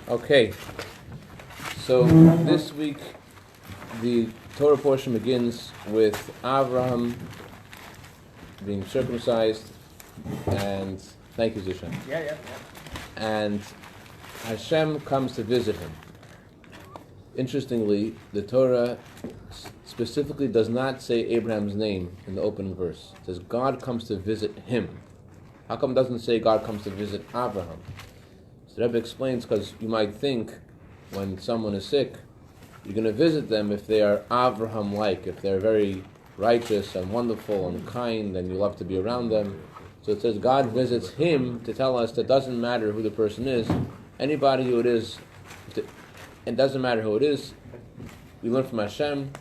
Okay, so this week the Torah portion begins with Avraham being circumcised, and thank you, Zishan. Yeah. And Hashem comes to visit him. Interestingly, the Torah specifically does not say Abraham's name in the opening verse. It says God comes to visit him. How come it doesn't say God comes to visit Abraham? So the Rebbe explains, because you might think when someone is sick, you're going to visit them if they are Avraham-like, if they're very righteous and wonderful and kind, and you love to be around them. So it says God visits him to tell us that it doesn't matter who the person is, anybody who it is, it doesn't matter who it is. We learn from Hashem,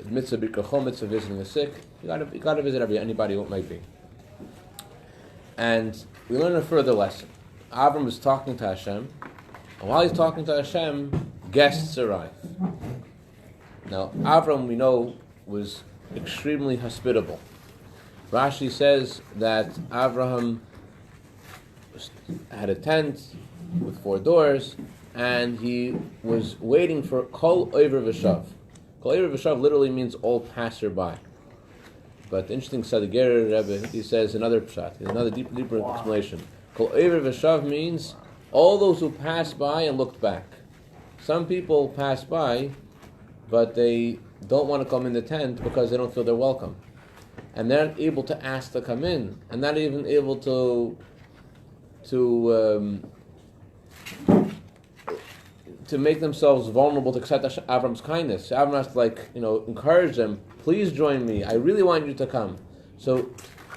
mitzvah b'kachol, mitzvah visiting the sick. You got to visit anybody who it might be. And we learn a further lesson. Avram is talking to Hashem, and while he's talking to Hashem, guests arrive. Now, Avram, we know, was extremely hospitable. Rashi says that Avraham had a tent with 4 doors, and he was waiting for Kol Oiver V'Shav. Kol Oiver V'Shav literally means all passerby. But the interesting Sadiger Rebbe, he says another pshat, another deeper explanation. Kol Oiver V'Shav means all those who passed by and looked back. Some people pass by, but they don't want to come in the tent because they don't feel they're welcome. And they're not able to ask to come in, and not even able to make themselves vulnerable to accept Avram's kindness. Avram has to encourage them, please join me, I really want you to come. So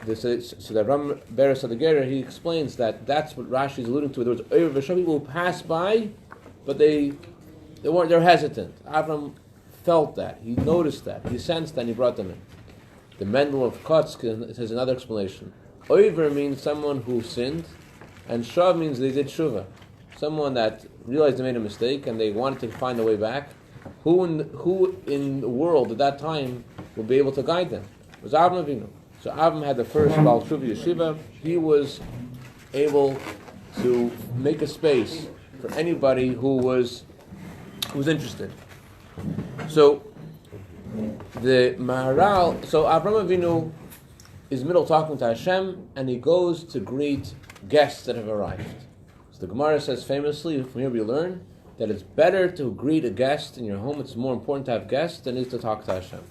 the Ram Beres Adagera, he explains that that's what Rashi is alluding to. There was V'Shav people who passed by, but they're hesitant. Avram felt that, he noticed that, he sensed that, and he brought them in. The Mendel of Kotsk has another explanation. Oiver means someone who sinned, and Shav means they did Shuvah. Someone that realized they made a mistake and they wanted to find a way back. Who in the world at that time would be able to guide them? It was Avram Avinu. So Avram had the first Baal Shuvah Yeshiva. He was able to make a space for anybody who was interested. So the Maharal, so Avram Avinu is middle talking to Hashem, and he goes to greet guests that have arrived. So the Gemara says famously, from here we learn that it's better to greet a guest in your home. It's more important to have guests than it is to talk to Hashem.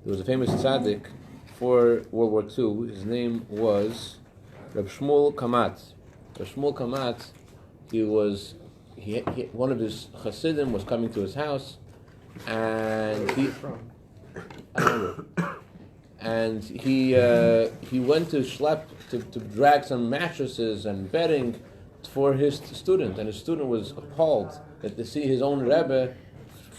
There was a famous tzaddik for World War II. His name was Rabbi Shmuel Kamat. Rabbi Shmuel Kamat, one of his Hasidim was coming to his house, and he went to schlep to drag some mattresses and bedding for his student, and his student was appalled to see his own Rebbe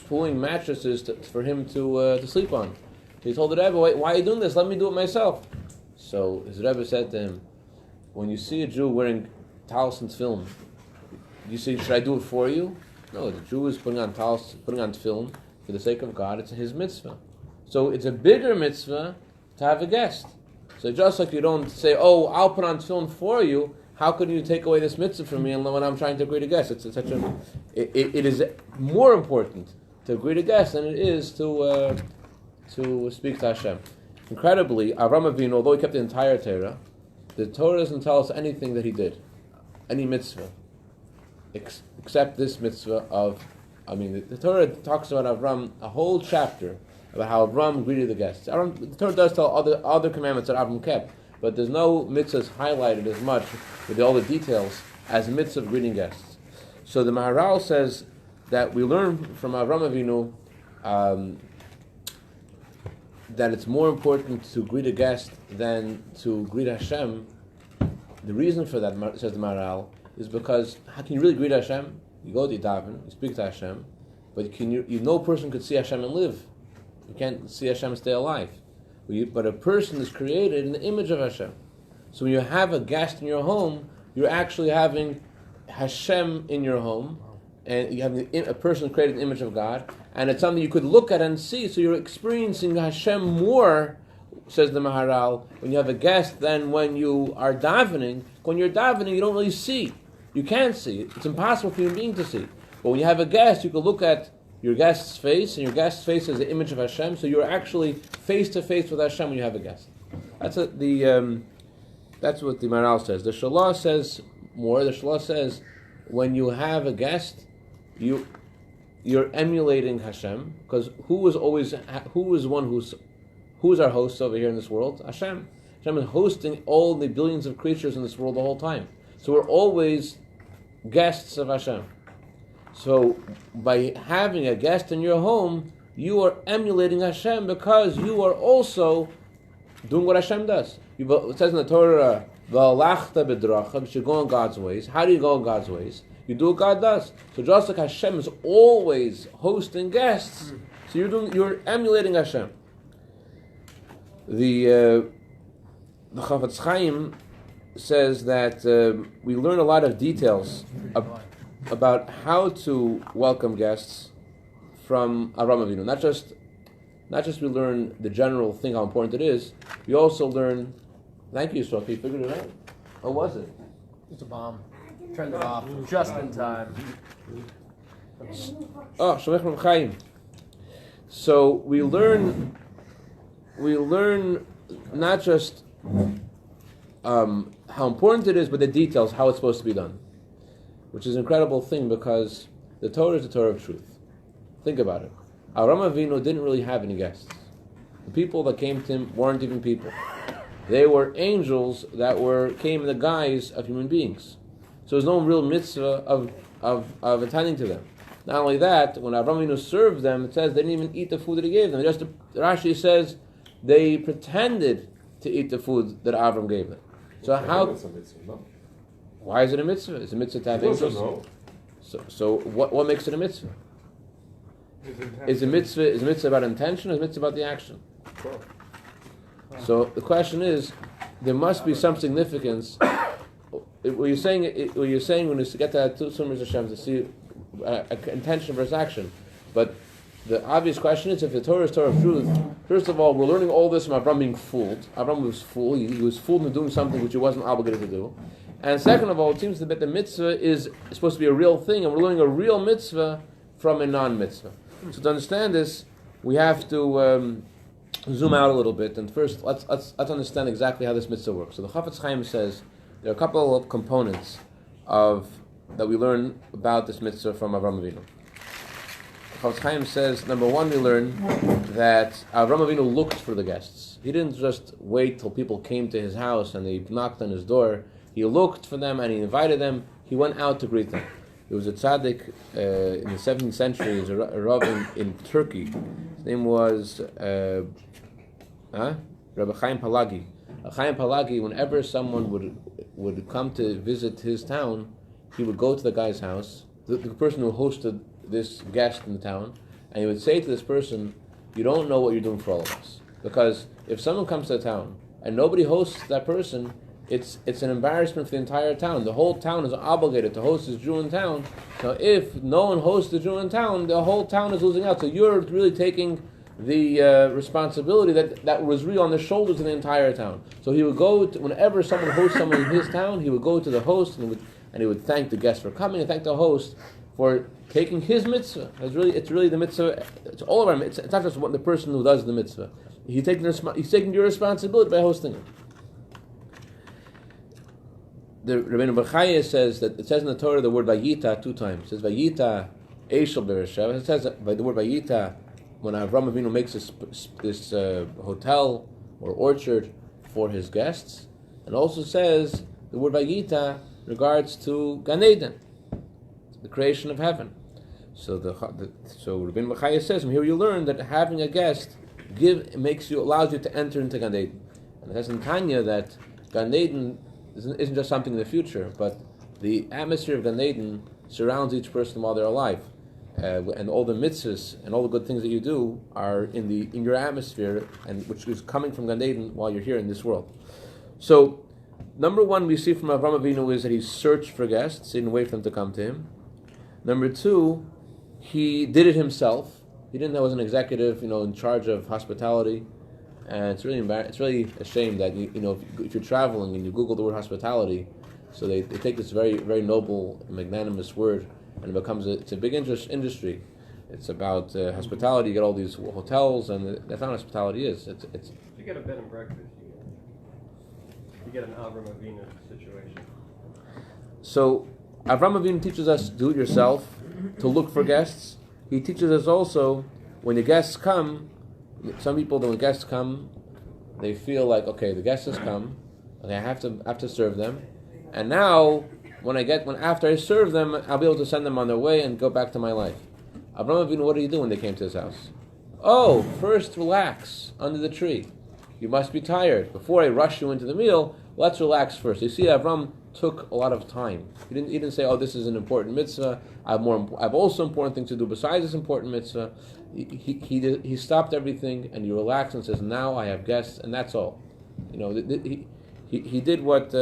pulling mattresses for him to sleep on. He told the Rebbe, why are you doing this? Let me do it myself. So his Rebbe said to him, when you see a Jew wearing talis and tefillin, you say, should I do it for you? No, the Jew is putting on talis, putting on tefillin for the sake of God. It's his mitzvah. So it's a bigger mitzvah to have a guest. So just like you don't say, I'll put on tefillin for you, how can you take away this mitzvah from me when I'm trying to greet a guest? It is more important to greet a guest than it is to speak to Hashem. Incredibly, Avram Avinu, although he kept the entire Torah, the Torah doesn't tell us anything that he did, any mitzvah, except this mitzvah the Torah talks about Avram, a whole chapter about how Avram greeted the guests. The Torah does tell other commandments that Avram kept, but there's no mitzvahs highlighted as much with all the details as the mitzvah of greeting guests. So the Maharal says that we learn from Avram Avinu that it's more important to greet a guest than to greet Hashem. The reason for that, says the Maharal, is because how can you really greet Hashem? You go to daven, you speak to Hashem, but no person could see Hashem and live. You can't see Hashem and stay alive. But a person is created in the image of Hashem. So when you have a guest in your home, you're actually having Hashem in your home, and you have a person created in the image of God, and it's something you could look at and see. So you're experiencing Hashem more, says the Maharal, when you have a guest than when you are davening. When you're davening, you don't really see. you can't see. It's impossible for a human being to see. But when you have a guest, you can look at your guest's face, and your guest's face is the image of Hashem, so you're actually face to face with Hashem when you have a guest. That's what the Maharal says. The Shalah says more. The Shalah says when you have a guest, you're emulating Hashem, because who is our host over here in this world? Hashem. Hashem is hosting all the billions of creatures in this world the whole time. So we're always guests of Hashem. So by having a guest in your home, you are emulating Hashem, because you are also doing what Hashem does. It says in the Torah, "V'alachta b'drachav," you should go in God's ways. How do you go in God's ways? You do what God does. So just like Hashem is always hosting guests, so you're emulating Hashem. The Chafetz Chaim says that we learn a lot of details about how to welcome guests from Avraham Avinu. Not just we learn the general thing, how important it is. We also learn. Thank you, Sophie. You figured it out. Or was it? It's a bomb. Turned it off just in time. Oh, Shalech Reb Chaim. So we learn not just how important it is, but the details, how it's supposed to be done, which is an incredible thing, because the Torah is the Torah of truth. Think about it. Avraham Avinu didn't really have any guests. The people that came to him weren't even people. They were angels that came in the guise of human beings. So there's no real mitzvah of attending to them. Not only that, when Avraham Avinu served them, it says they didn't even eat the food that he gave them. Rashi says they pretended to eat the food that Avram gave them. So why is it a mitzvah? It's a mitzvah to have angels. So what makes it a mitzvah? Is a mitzvah about intention, or is a mitzvah about the action? So the question is, there must be some significance. What you're saying when you get to two summers Hashem to see intention versus action, but the obvious question is, if the Torah is Torah of truth, first of all, we're learning all this from Avram being fooled. Avram was fooled. He was fooled into doing something which he wasn't obligated to do. And second of all, it seems that the mitzvah is supposed to be a real thing, and we're learning a real mitzvah from a non-mitzvah. So to understand this, we have to zoom out a little bit, and first let's understand exactly how this mitzvah works. So the Chafetz Chaim says there are a couple of components that we learn about this mitzvah from Avraham Avinu. Chafetz Chaim says, number one, we learn that Avraham Avinu looked for the guests. He didn't just wait till people came to his house and they knocked on his door. He looked for them and he invited them. He went out to greet them. There was a tzaddik in the 7th century, a rav in Turkey. His name was Rabbi Chaim Palagi. Chaim Palagi, whenever someone would come to visit his town, he would go to the guy's house, the person who hosted this guest in the town, and he would say to this person, "You don't know what you're doing for all of us." Because if someone comes to the town and nobody hosts that person, it's an embarrassment for the entire town. The whole town is obligated to host this Jew in town. So if no one hosts the Jew in town, the whole town is losing out. So you're really taking the responsibility that was really on the shoulders of the entire town. So he would go whenever someone hosts someone in his town, he would go to the host and he would thank the guest for coming and thank the host for taking his mitzvah. It's really the mitzvah. It's all of our mitzvah. It's not just the person who does the mitzvah. He's taking your responsibility by hosting it. The Rabbi Moshe says that it says in the Torah the word Vayita 2 times. It says Vayita Eishel Bereshev. It says by the word Vayita when Avraham Avinu makes this hotel or orchard for his guests, and also says the word Vayita regards to Gan Eden, the creation of heaven. So Rabbi Moshe says, from here you learn that having a guest allows you to enter into Gan Eden. And it says in Tanya that Gan Eden isn't just something in the future, but the atmosphere of Gan Eden surrounds each person while they're alive, and all the mitzvahs and all the good things that you do are in your atmosphere, and which is coming from Gan Eden while you're here in this world. So, number one, we see from Avraham Avinu is that he searched for guests, he didn't wait for them to come to him. Number two, he did it himself. He didn't know, was an executive, in charge of hospitality. And it's really a shame that if you're traveling and you Google the word hospitality, So they take this very, very noble, magnanimous word, and it becomes it's a big industry. It's about hospitality. You get all these hotels, and that's not what hospitality is. It's. If you get a bed and breakfast, you get an Avram Avinu situation. So Avram Avinu teaches us do it yourself, to look for guests. He teaches us also when the guests come. Some people, when the guests come, they feel like, okay, the guest has come, okay, I have to serve them, and now after I serve them, I'll be able to send them on their way and go back to my life. Avraham Avinu, what did he do when they came to his house? Oh, first relax under the tree. You must be tired. Before I rush you into the meal, let's relax first. You see, Avram took a lot of time. He didn't say, oh, this is an important mitzvah. I have also important things to do besides this important mitzvah. He stopped everything and he relaxed and says, now I have guests, and that's all. He did what,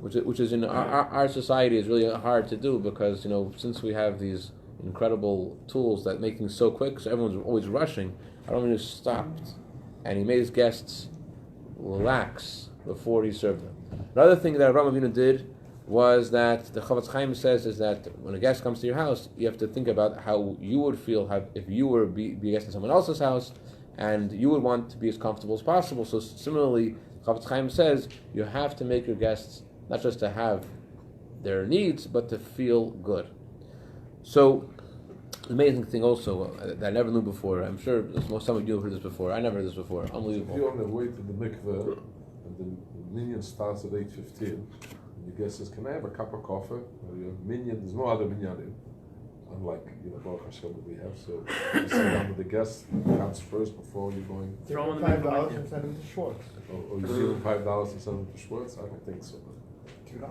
which is in our society is really hard to do, because since we have these incredible tools that make things so quick, so everyone's always rushing. Avraham Avinu stopped, and he made his guests relax before he served them. Another thing that Avraham Avinu did was that the Chavetz Chaim says is that when a guest comes to your house, you have to think about how you would feel if you were be a guest in someone else's house, and you would want to be as comfortable as possible. So similarly, Chavetz Chaim says you have to make your guests not just to have their needs, but to feel good. So, the amazing thing also that I never knew before, I'm sure some of you have heard this before, I never heard this before, unbelievable. If you're on the way to the mikveh, and the minyan starts at 8:15, and your guest says, can I have a cup of coffee? Your minyan, there's no other minyanim, unlike, Baruch Hashem that we have, so you sit down with the guest, counts first before you're going. Throw in the $5 and send them to Schwartz. Or you give them $5 and send them to Schwartz? I don't think so. $2?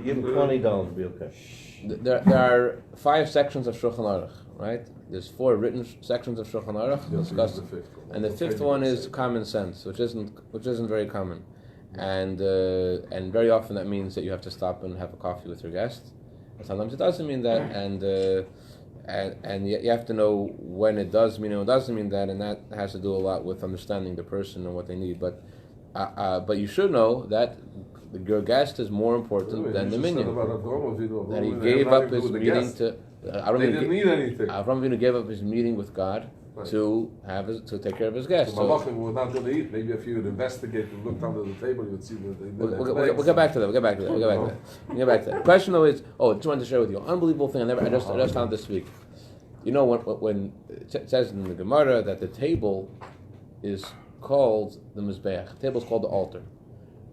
Give him $20, be okay. There are 5 sections of Shulchan Aruch, right? There's 4 written sections of Shulchan Aruch discussed, and the 5th one is common sense, which isn't very common, and very often that means that you have to stop and have a coffee with your guest. And sometimes it doesn't mean that, and you have to know when it does mean and it doesn't mean that, and that has to do a lot with understanding the person and what they need. But you should know that your guest is more important than the minyan. That he gave up his meeting to. They didn't need anything. Avraham Avinu gave up his meeting with God to take care of his guests. So Malachim were not going to eat. Maybe if you would investigate and looked under the table, you would see that they didn't. We'll get back to that. We'll get back to that. The question though is, I just wanted to share with you, unbelievable thing. I just found this week. When it says in the Gemara that the table is called the Mizbeach. The table is called the altar.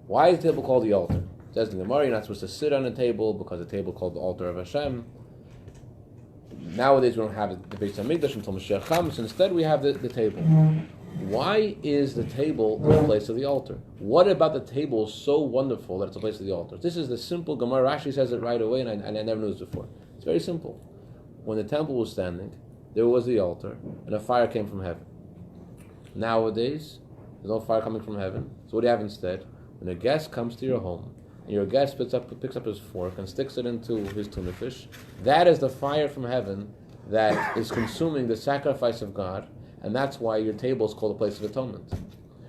Why is the table called the altar? It says in the Gemara, you're not supposed to sit on a table because the table is called the altar of Hashem. Nowadays we don't have the Bais Hamikdash until Mashiach comes. Instead we have the table. Why is the table the place of the altar? What about the table is so wonderful that it's the place of the altar? This is the simple Gemara. Rashi says it right away, and I never knew this before. It's very simple. When the temple was standing, there was the altar, and a fire came from heaven. Nowadays, there's no fire coming from heaven. So what do you have instead? When a guest comes to your home, and your guest picks up his fork and sticks it into his tuna fish, that is the fire from heaven that is consuming the sacrifice of God, and that's why your table is called a place of atonement.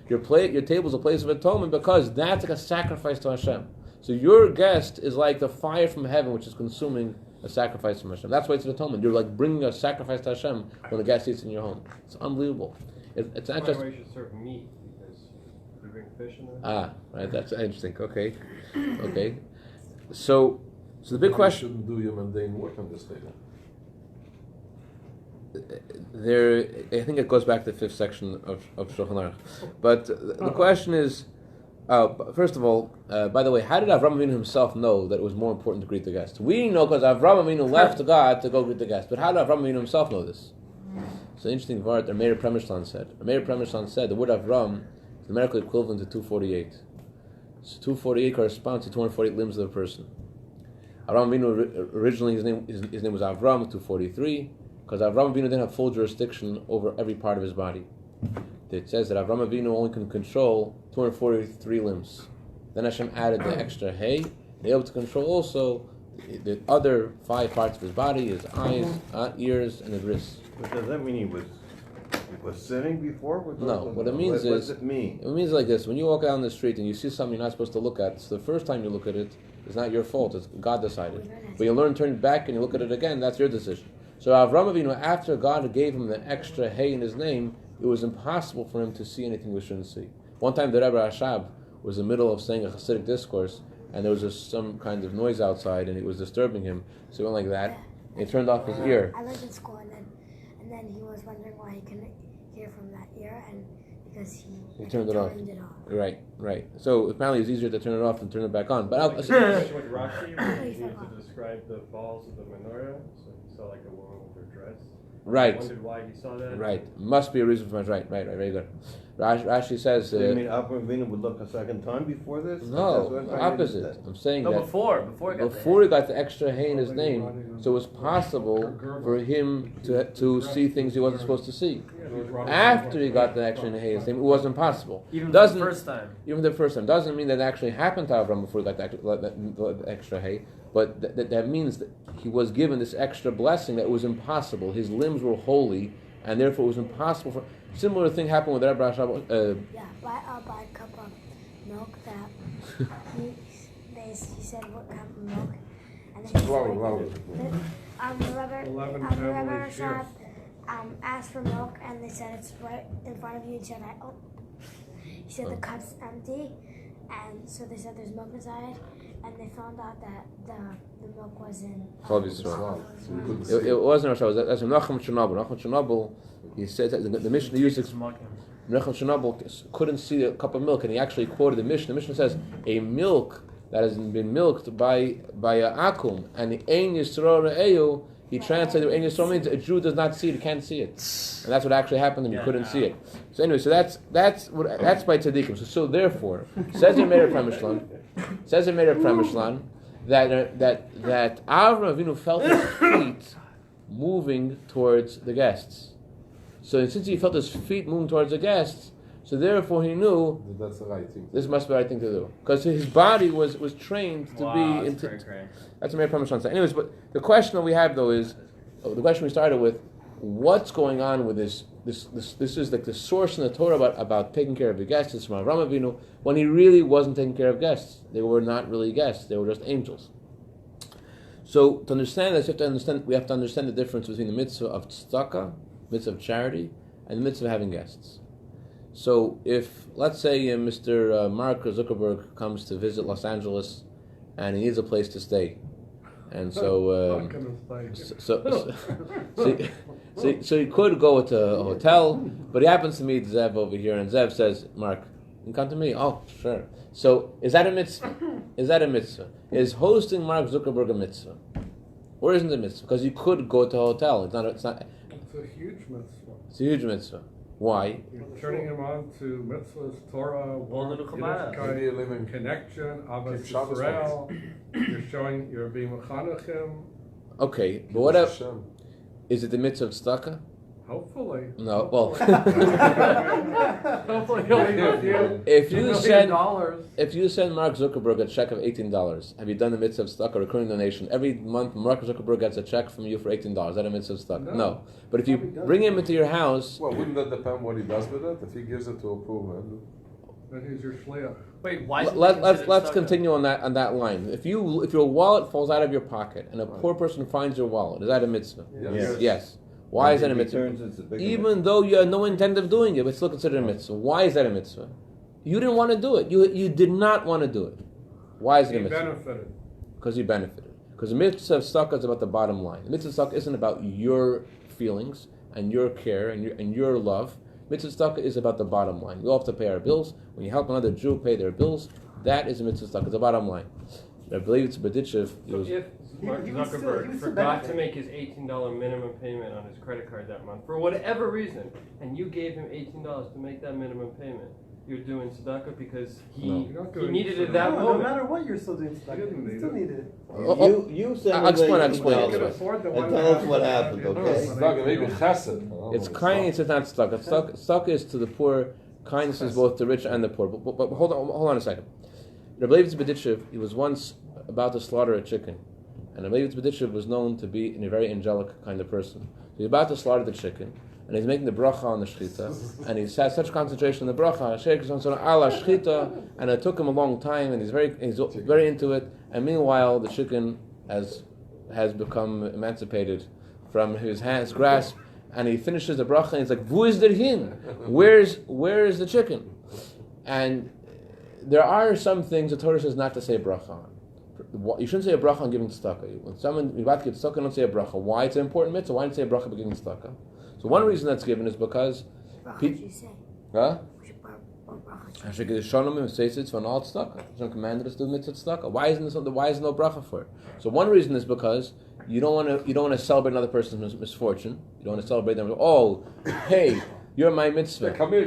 Your table is a place of atonement because that's like a sacrifice to Hashem. So your guest is like the fire from heaven which is consuming a sacrifice from Hashem. That's why it's an atonement. You're like bringing a sacrifice to Hashem when the guest eats in your home. It's unbelievable. It's not just. Why you should serve meat, because you bring fish in there. Right. That's interesting. Okay. So the big question. You shouldn't do your mundane work on this table. I think it goes back to the 5th section of Shulchan Aruch. But the question is, first of all, by the way, how did Avraham Avinu himself know that it was more important to greet the guest? We know because Avraham Avinu left God to go greet the guest. But how did Avraham Avinu himself know this? It's an interesting word that Meir Premishlan said. Meir Premishlan said the word Avram is the medical equivalent to 248. So 248 corresponds to 248 limbs of the person. Avraham Avinu, originally his name was Avram, 243, because Avraham Avinu didn't have full jurisdiction over every part of his body. It says that Avraham Avinu only can control 243 limbs. Then Hashem added the extra hay, they able to control also the other 5 parts of his body, his eyes, ears, and his wrists. But does that mean he was Was sinning before? No, what it means what is- does it mean? It means like this: when you walk down the street and you see something you're not supposed to look at, so the first time you look at it, it's not your fault. It's God decided. But you learn to turn back and you look at it again. That's your decision. So Avram Avinu, after God gave him the extra hey in his name, it was impossible for him to see anything we shouldn't see. One time, the Rebbe Rashab was in the middle of saying a Hasidic discourse, and there was just some kind of noise outside, and it was disturbing him. So he went like that, and he turned off his ear. I lived in school, and then he was wondering why he couldn't hear from that ear, and because he turned it off. off. Right. So apparently it's easier to turn it off than turn it back on. But Like with Rashi, when he needed to describe the balls of the menorah, so he saw like a woman with her dress. right. I wondered why he saw that. Right. Must be a reason for it. Right. Very good. Rashi says. Do you mean Avraham Avinu would look a second time before this? That's No, what I'm trying to opposite. understand. I'm saying No, that before he got the extra hay in his name, so it was possible for him to see things he wasn't supposed to see. After he got the extra hay in his name, it wasn't possible. Even the first time. Even the first time doesn't mean that it actually happened to Avram before he got the extra hay, but that means that he was given this extra blessing that was impossible. His limbs were holy, and therefore it was impossible for. Similar thing happened with Rabbi Rashab. Yeah, buy a cup of milk that he said what kind of milk, and then the Rabbi Rashab asked for milk, and they said it's right in front of you. He said the cup's empty, and so they said there's milk inside, and they found out that the milk was in. It wasn't Rashab. That's Nachum Chernobyl. Nachum Chernobyl. He said that the Mishnah used Nachum Chernobyl couldn't see a cup of milk, and he actually quoted the Mishnah. The Mishnah says a milk that has been milked by a akum, and the Ein Yisro Re'eu. He translated Ein Yisro means a Jew does not see it, can't see it, and that's what actually happened, and he couldn't see it. So anyway, so that's by tzaddikim. So therefore, says in Meir Premishlan, that Avram Avinu felt his feet moving towards the guests. So since he felt his feet moving towards the guests, so therefore he knew that's the right thing. This must be the right thing to do, because his body was trained to be into. That's what Meir Premishlan said. Anyways, but the question that we have though is, the question we started with, what's going on with this? This is like the source in the Torah about taking care of the guests. It's from Avram Avinu when he really wasn't taking care of guests. They were not really guests; they were just angels. So to understand this, we have to understand the difference between the mitzvah of tzedakah, mitzvah of charity, and the mitzvah of having guests. So if, let's say, Mr. Mark Zuckerberg comes to visit Los Angeles, and he needs a place to stay, and so he could go to a hotel, but he happens to meet Zev over here, and Zev says, "Mark, you can come to me." Oh, sure. So is that a mitzvah? Is hosting Mark Zuckerberg a mitzvah, or isn't it a mitzvah? Because you could go to a hotel. It's not. It's a huge mitzvah. It's a huge mitzvah. Why? You're turning him on to mitzvahs, Torah, Yiddishkeit, connection, Abbas Yisrael. You're being mechanechim. Okay, but what if, is it the mitzvah of tzedakah? Hopefully. No, well. Hopefully he'll if you send Mark Zuckerberg a check of $18, have you done the mitzvah of tzedakah, recurring donation? Every month, Mark Zuckerberg gets a check from you for $18. Is that a mitzvah of tzedakah? No. But if you bring him into your house, well, wouldn't that depend what he does with it? If he gives it to a poor man, then he's your shliach. Wait, why? Let's continue on that line. If your wallet falls out of your pocket and a poor person finds your wallet, is that a mitzvah? Yes. Why is that a mitzvah? Even though you had no intent of doing it, but still considered a mitzvah. Why is that a mitzvah? You didn't want to do it. You did not want to do it. Why is it a mitzvah? He benefited. Because you benefited. Because the mitzvah of tzedakah is about the bottom line. The mitzvah of tzedakah isn't about your feelings and your care and your love. Mitzvah tzedakah is about the bottom line. We all have to pay our bills. When you help another Jew pay their bills, that is a mitzvah tzedakah. It's the bottom line. I believe it's Berditchev. If Mark Zuckerberg forgot to make his $18 minimum payment on his credit card that month, for whatever reason, and you gave him $18 to make that minimum payment, you're doing tzedakah because he needed it that moment. No matter what, you're still doing tzedakah. You still need it. You send I'll him explain. and tell us what happened, okay? maybe chesed. It's kindness, it's not tzedakah. Tzedakah is to the poor. Kindness is both the rich and the poor. But hold on a second. Rabbi Bezalel, he was once about to slaughter a chicken. And Rabbi Bezalel was known to be a very angelic kind of person. So he was about to slaughter the chicken. and he's making the bracha on the shchita, and he has such concentration on the bracha, ala shchita, and it took him a long time, and he's very into it. And meanwhile, the chicken has become emancipated from his grasp, and he finishes the bracha, and he's like, "Wo is der hin? Where is the chicken?" And there are some things the Torah says not to say bracha on. You shouldn't say a bracha on giving tzedakah. When someone is about to give tzedakah, don't say a bracha. Why? It's an important mitzvah. Why don't you say a bracha about giving tzedakah? So one reason that's given is because you say? Huh? Bracha. Hashem commanded us to do mitzvah tzedakah. Why isn't no bracha for it? So one reason is because you don't want to celebrate another person's misfortune. You don't want to celebrate them. Oh, hey, you're my mitzvah. Come here.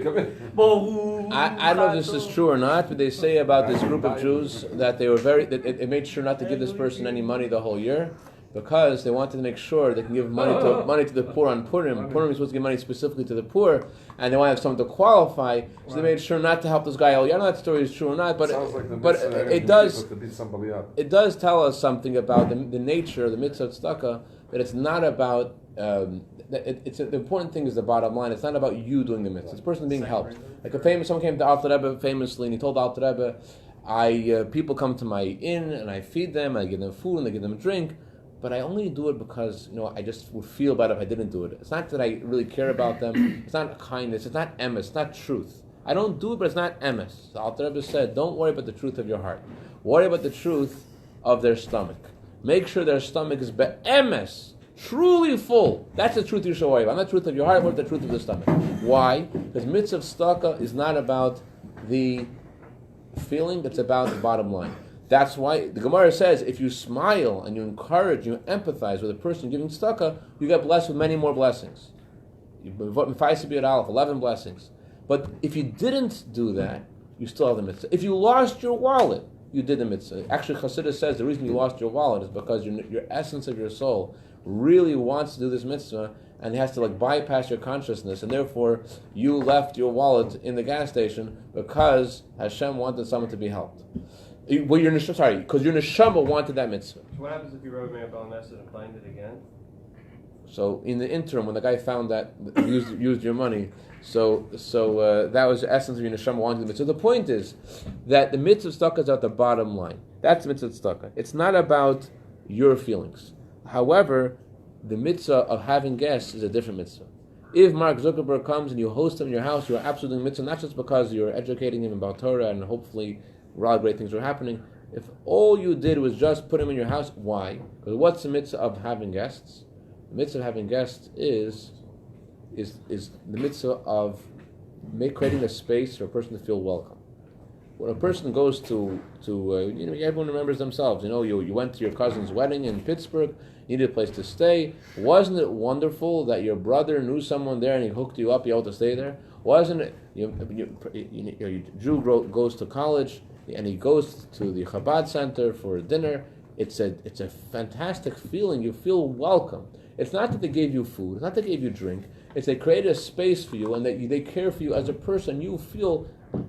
I don't know if this is true or not, but they say about this group of Jews that they were it made sure not to give this person any money the whole year, because they wanted to make sure they can give money to the poor on Purim. Purim is supposed to give money specifically to the poor, and they want to have someone to qualify, so they made sure not to help this guy all year. I don't know if that story is true or not, but it does tell us something about the nature of the mitzvah tzedakah, that it's not about the important thing is the bottom line. It's not about you doing the mitzvah. It's the person being helped. Like someone came to Alter Rebbe famously, and he told Alter Rebbe, people come to my inn, and I feed them, I give them food, and I give them drink, but I only do it because I just would feel bad if I didn't do it. It's not that I really care about them. It's not kindness. It's not emes. It's not truth. I don't do it, but it's not emes. The Alter Rebbe said, don't worry about the truth of your heart. Worry about the truth of their stomach. Make sure their stomach is be'emes, truly full. That's the truth you should worry about. Not the truth of your heart, but the truth of the stomach. Why? Because mitzvah tzedakah is not about the feeling, it's about the bottom line. That's why the Gemara says, if you smile and you encourage, you empathize with a person giving tzedakah, you get blessed with many more blessings. 11 blessings. But if you didn't do that, you still have the mitzvah. If you lost your wallet, you did the mitzvah. Actually, Chassidus says the reason you lost your wallet is because your essence of your soul really wants to do this mitzvah, and has to bypass your consciousness, and therefore you left your wallet in the gas station because Hashem wanted someone to be helped. Because your neshama wanted that mitzvah. So what happens if you wrote me a bell message and find it again? So in the interim, when the guy found that used your money, so that was the essence of your neshama wanting the mitzvah. So the point is that the mitzvah tzedakah is at the bottom line. That's the mitzvah tzedakah. It's not about your feelings. However, the mitzvah of having guests is a different mitzvah. If Mark Zuckerberg comes and you host him in your house, you're absolutely doing mitzvah, not just because you're educating him about Torah and hopefully a lot of great things are happening. If all you did was just put him in your house, why? Because what's the mitzvah of having guests? The mitzvah of having guests is the mitzvah of creating a space for a person to feel welcome. When a person goes to everyone remembers themselves. You went to your cousin's wedding in Pittsburgh. You needed a place to stay. Wasn't it wonderful that your brother knew someone there and he hooked you up? You able to stay there? Wasn't it? Jew goes to college and he goes to the Chabad Center for dinner. It's a fantastic feeling. You feel welcome. It's not that they gave you food. It's not that they gave you drink. It's they created a space for you and that they care for you as a person. You feel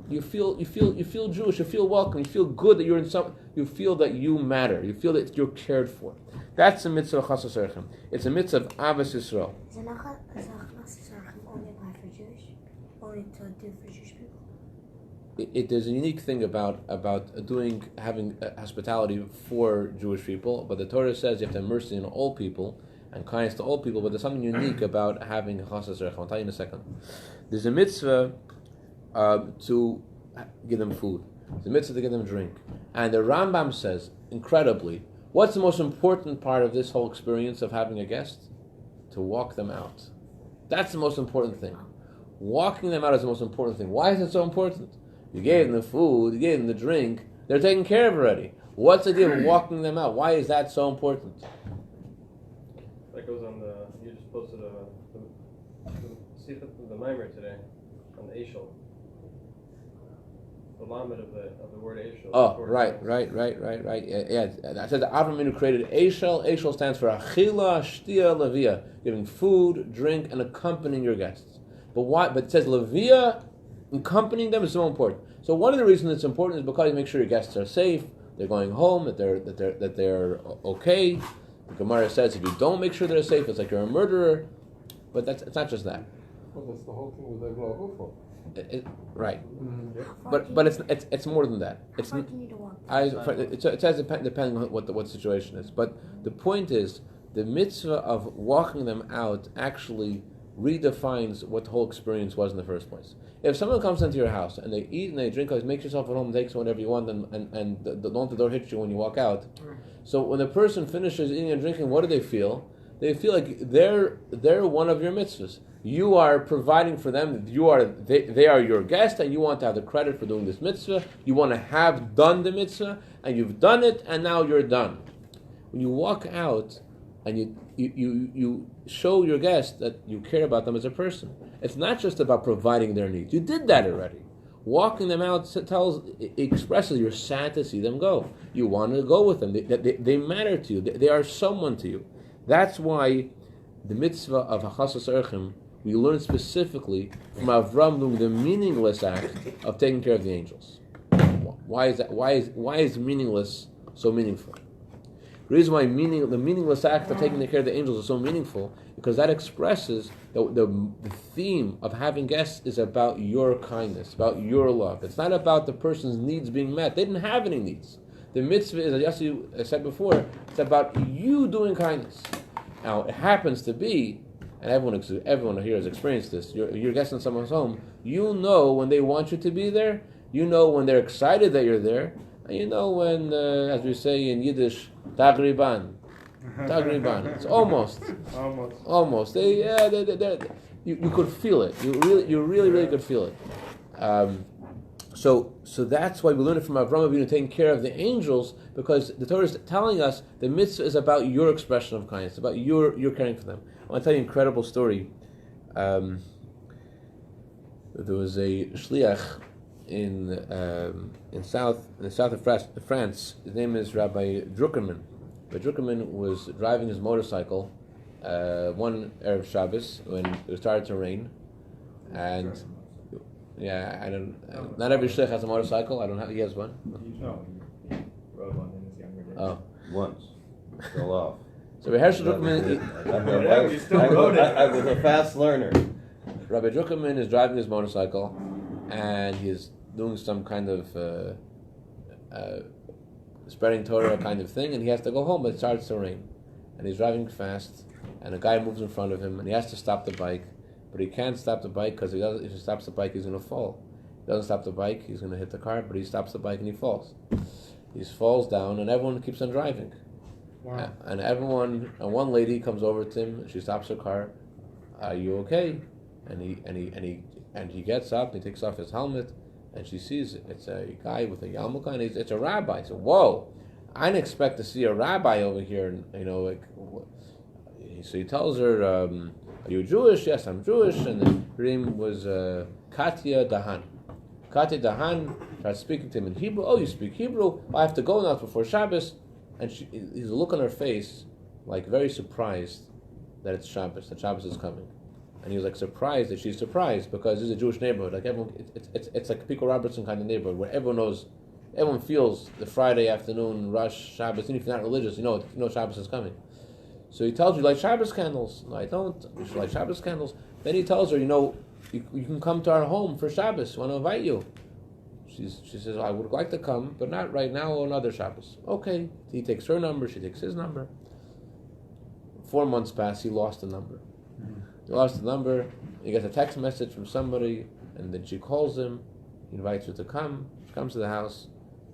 Jewish. You feel welcome. You feel good that you're in some. You feel that you matter. You feel that you're cared for. That's the mitzvah of Chasas Erchem. It's a mitzvah of Avos Yisrael. Is it not Chasas Erchem only apply for Jewish? Only to do for Jewish people? There's a unique thing about having hospitality for Jewish people, but the Torah says you have to have mercy on all people and kindness to all people. But there's something unique about having Chasas Erchem. I'll tell you in a second. There's a mitzvah to give them food. There's a mitzvah to give them drink. And the Rambam says, incredibly, what's the most important part of this whole experience of having a guest? To walk them out. That's the most important thing. Walking them out is the most important thing. Why is it so important? You gave them the food, you gave them the drink, they're taken care of already. What's the idea of walking them out? Why is that so important? That goes on you just posted the mimer today, on the Eshel. The lamed of the word Eshel. Oh, right. Yeah. I said that Avraham Avinu created Eshel. Eshel stands for Achila, Shtia, Levia, giving food, drink, and accompanying your guests. But why? But it says Levia, accompanying them is so important. So one of the reasons it's important is because you make sure your guests are safe, they're going home, that they're okay. The Gemara says if you don't make sure they're safe, it's like you're a murderer. But it's not just that. Well, that's the whole thing with the Glo. Right, How far but can it's more than that. how It's far can you walk? it says depending on what the situation is. But the point is, the mitzvah of walking them out actually redefines what the whole experience was in the first place. If someone comes into your house and they eat and they drink, make yourself at home, take whatever you want, and don't let the door hit you when you walk out. So when the person finishes eating and drinking, what do they feel? They feel like they're one of your mitzvahs. You are providing for them. They are your guest, and you want to have the credit for doing this mitzvah. You want to have done the mitzvah, and you've done it, and now you're done. When you walk out, and you show your guest that you care about them as a person. It's not just about providing their needs. You did that already. Walking them out expresses you're sad to see them go. You want to go with them. They matter to you. They are someone to you. That's why the mitzvah of Hachasas Erchim, we learn specifically from Avram doing the meaningless act of taking care of the angels. Why is that? Why is meaningless so meaningful? The reason why the meaningless act of taking care of the angels is so meaningful, because that expresses the theme of having guests is about your kindness, about your love. It's not about the person's needs being met. They didn't have any needs. The mitzvah is, as Yossi said before, it's about you doing kindness. Now, it happens to be, and everyone here has experienced this, you're guest in someone's home, you know when they want you to be there, you know when they're excited that you're there, and you know when, as we say in Yiddish, Tagriban. It's almost. You could feel it. You really could feel it. So that's why we learn it from Avraham Avinu taking care of the angels, because the Torah is telling us the mitzvah is about your expression of kindness, about your caring for them. I want to tell you an incredible story. There was a shliach in the south of France. His name is Rabbi Druckerman. Rabbi Druckerman was driving his motorcycle one Erev Shabbos when it started to rain, and not every shliach has a motorcycle. I don't have. He has one. No, he rode one in his younger days. Oh, Once. Fell off. so Rabbi Hershel Druckerman. I was a fast learner. Rabbi Druckerman is driving his motorcycle, and he's doing some kind of spreading Torah kind of thing, and he has to go home, but it starts to rain. And he's driving fast, and a guy moves in front of him, and he has to stop the bike, but he can't stop the bike because if he stops the bike, he's going to fall. He doesn't stop the bike, he's going to hit the car, but he stops the bike and he falls. He falls down, and everyone keeps on driving. Wow. And one lady comes over to him, she stops her car. Are you okay? And he gets up, and he takes off his helmet, and she sees it's a guy with a yarmulke, and it's a rabbi. So, whoa, I didn't expect to see a rabbi over here. So he tells her, "Are you Jewish?" "Yes, I'm Jewish." And her name was Katya Dahan. Katya Dahan starts speaking to him in Hebrew. "Oh, you speak Hebrew? Well, I have to go now before Shabbos." And he's a look on her face, like very surprised that it's Shabbos, that Shabbos is coming. And he was like surprised that she's surprised, because this is a Jewish neighborhood. Like everyone, it's like a Pico Robertson kind of neighborhood where everyone feels the Friday afternoon rush Shabbos. Even if you're not religious, you know Shabbos is coming. So he tells her, "You like Shabbos candles?" "No, I don't." "You should like Shabbos candles." Then he tells her, you can come to our home for Shabbos. I want to invite you. She says, "I would like to come, but not right now or another Shabbos." Okay. He takes her number. She takes his number. 4 months pass. He lost the number. He lost the number. He gets a text message from somebody, and then she calls him. He invites her to come. She comes to the house.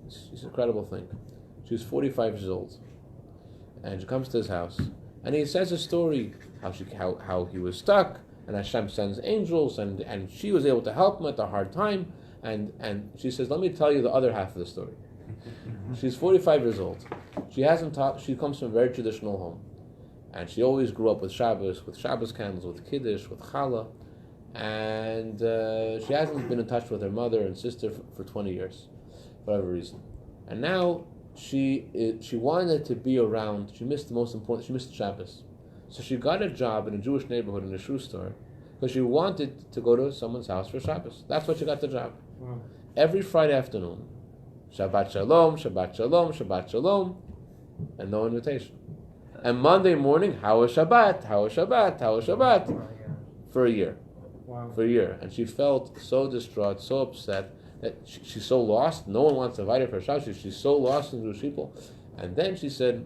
It's an incredible thing. She was 45 years old, and she comes to his house, and he says a story how he was stuck, and Hashem sends angels, and she was able to help him at the hard time, and she says, "Let me tell you the other half of the story." She's 45 years old. She hasn't taught. She comes from a very traditional home. And she always grew up with Shabbos candles, with Kiddush, with Challah. And she hasn't been in touch with her mother and sister for 20 years, for whatever reason. And now she wanted to be around. She missed the most important. She missed Shabbos. So she got a job in a Jewish neighborhood in a shoe store, because she wanted to go to someone's house for Shabbos. That's what she got the job. Wow. Every Friday afternoon, Shabbat Shalom, Shabbat Shalom, Shabbat Shalom, and no invitation. And Monday morning, how was Shabbat? How was Shabbat? How was Shabbat? For a year. Wow. for a year. And she felt so distraught, so upset, that she's so lost. No one wants to invite her for Shabbos. She's so lost in Jewish people. And then she said,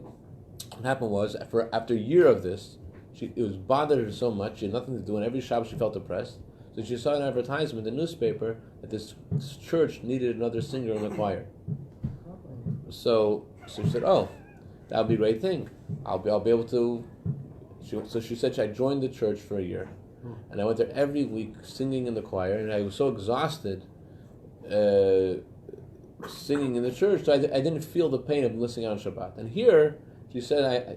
what happened was, after a year of this, it was bothered her so much. She had nothing to do, and every Shabbos she felt depressed. So she saw an advertisement in the newspaper that this church needed another singer in the choir. So she said, "Oh, that would be a great thing. I'll be able to." So she said, I joined the church for a year, and I went there every week singing in the choir, and I was so exhausted singing in the church, so I didn't feel the pain of listening on Shabbat. And here, she said,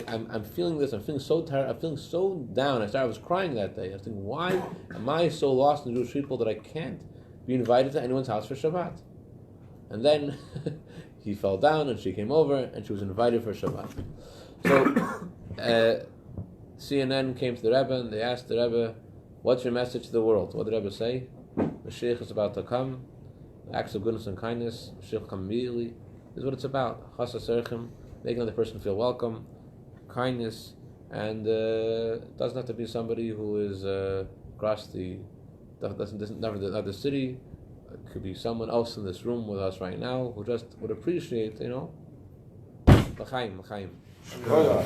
I'm feeling this. I'm feeling so tired. I'm feeling so down. I was crying that day. I was thinking, why am I so lost in Jewish people that I can't be invited to anyone's house for Shabbat? And then he fell down, and she came over, and she was invited for Shabbat. So CNN came to the Rebbe, and they asked the Rebbe, "What's your message to the world?" What did the Rebbe say? Mashiach is about to come. Acts of goodness and kindness. Mashiach will come immediately. This is what it's about. Chasas erchim, making the person feel welcome, kindness, and it doesn't have to be somebody who is across the city. It could be someone else in this room with us right now who just would appreciate, l'chaim. Korea.